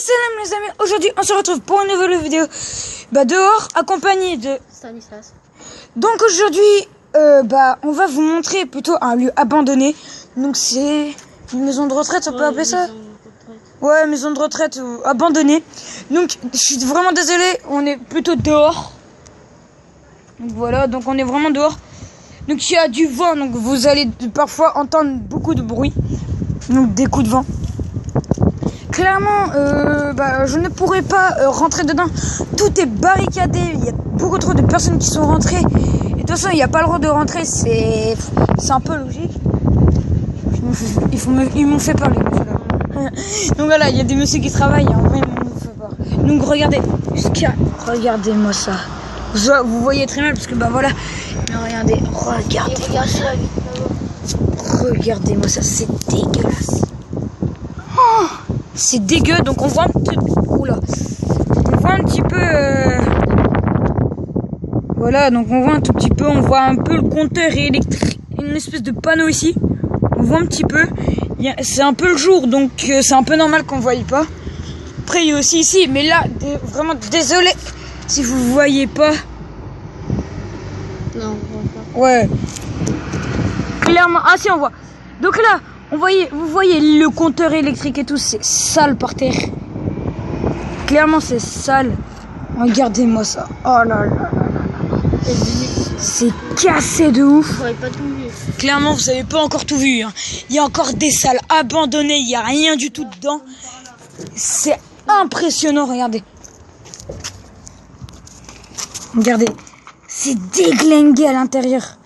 Salam les amis, aujourd'hui on se retrouve pour une nouvelle vidéo dehors accompagné de Stanislas. Donc aujourd'hui on va vous montrer plutôt un lieu abandonné. Donc c'est une maison de retraite, on peut appeler ça? Ouais, maison de retraite abandonnée. Donc je suis vraiment désolé, on est plutôt dehors. Donc voilà, donc on est vraiment dehors. Donc il y a du vent, donc vous allez parfois entendre beaucoup de bruit. Donc des coups de vent. Clairement, je ne pourrais pas rentrer dedans. Tout est barricadé. Il y a beaucoup trop de personnes qui sont rentrées. Et de toute façon, il n'y a pas le droit de rentrer. C'est un peu logique. Ils m'ont fait parler. Donc voilà, il y a des messieurs qui travaillent. Hein, même, ils m'ont fait peur. Donc regardez. Regardez-moi ça. Vous voyez très mal parce que voilà. Mais regardez. Regardez-moi ça. C'est dégueulasse. Oh, c'est dégueu, donc on voit un petit peu. Oula. On voit un petit peu. Voilà, donc on voit un tout petit peu. On voit un peu le compteur électrique. Une espèce de panneau ici. On voit un petit peu. C'est un peu le jour, donc c'est un peu normal qu'on ne voie pas. Après, il y a aussi ici. Mais là, vraiment désolé si vous voyez pas. Non, on voit pas. Ouais. Clairement. Ah si, on voit. Donc là. Vous voyez le compteur électrique et tout, c'est sale par terre. Clairement, c'est sale. Regardez-moi ça. Oh là là là là. C'est cassé de ouf. Vous n'avez pas tout vu. Clairement, vous n'avez pas encore tout vu. Hein. Il y a encore des salles abandonnées. Il n'y a rien du tout dedans. C'est impressionnant, regardez. Regardez. C'est déglingué à l'intérieur.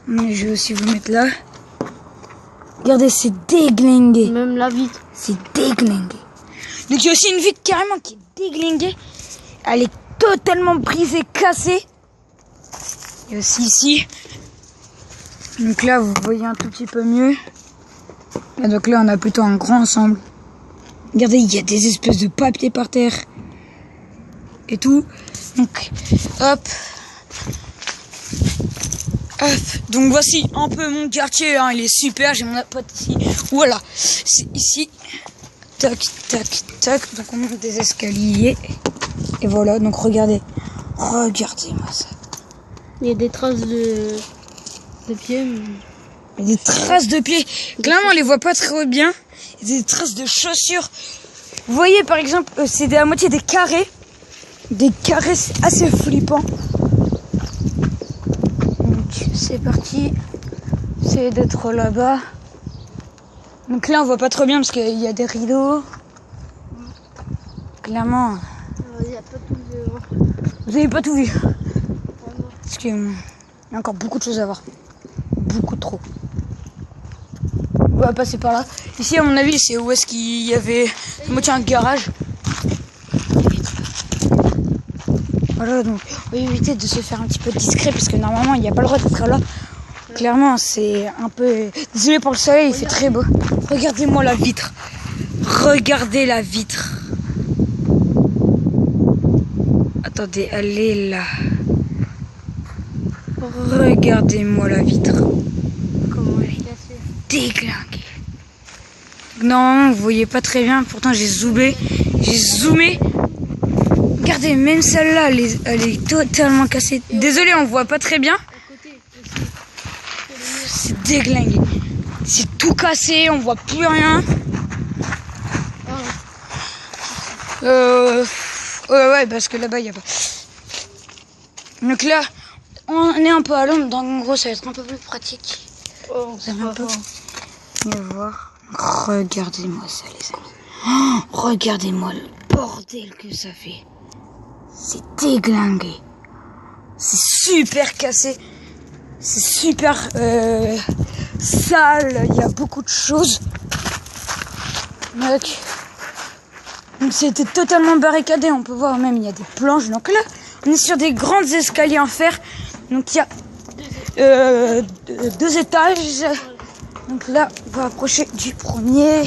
Mais je vais aussi vous mettre là. Regardez, c'est déglingué. Même la vitre. C'est déglingué. Donc il y a aussi une vitre carrément qui est déglinguée. Elle est totalement brisée, cassée. Il y a aussi ici. Donc là, vous voyez un tout petit peu mieux. Et donc là, on a plutôt un grand ensemble. Regardez, il y a des espèces de papier par terre. Et tout. Donc, hop. Donc voici un peu mon quartier, hein, il est super, j'ai mon pote ici. Voilà, c'est ici. Tac, tac, tac. Donc on monte des escaliers. Et voilà, donc regardez. Regardez-moi ça. Il y a des traces de pieds. Il y a des traces de pieds. Clairement, on les voit pas très bien. Il y a des traces de chaussures. Vous voyez, par exemple, c'est à moitié des carrés. Des carrés, c'est assez flippant. C'est parti, c'est d'être là-bas. Donc là on voit pas trop bien parce qu'il y a des rideaux. Clairement. Il y a pas tout vu. Vous avez pas tout vu. Parce qu'il y a encore beaucoup de choses à voir. Beaucoup trop. On va passer par là. Ici à mon avis c'est où est-ce qu'il y avait un garage. Voilà, donc on va éviter de se faire un petit peu discret parce que normalement il n'y a pas le droit d'être là. Clairement c'est un peu... Désolé pour le soleil, il fait très beau. Regardez-moi la vitre. Regardez la vitre. Attendez, elle est là. Regardez-moi la vitre. Comment elle est cassée. Déglinguée. Non, vous voyez pas très bien, pourtant j'ai zoomé. Regardez, même celle-là, elle est totalement cassée. Désolé, on voit pas très bien. C'est déglingué. C'est tout cassé, on voit plus rien. Ouais, parce que là-bas, il n'y a pas. Donc là, on est un peu à l'ombre, donc en gros, ça va être un peu plus pratique. Vous avez un peu. On va voir. Regardez-moi ça, les amis. Oh, regardez-moi le bordel que ça fait. C'est déglingué. C'est super cassé. C'est super sale. Il y a beaucoup de choses. Donc c'était totalement barricadé. On peut voir même il y a des planches. Donc là, on est sur des grands escaliers en fer. Donc il y a 2 étages. Donc là, on va approcher du premier.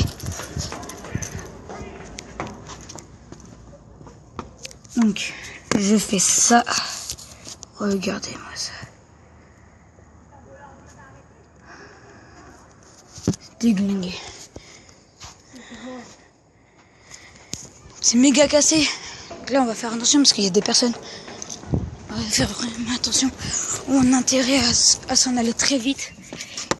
Donc, je fais ça. Regardez-moi ça. C'est déglingué. C'est méga cassé. Donc là, on va faire attention parce qu'il y a des personnes. On va faire vraiment attention. On a intérêt à s'en aller très vite.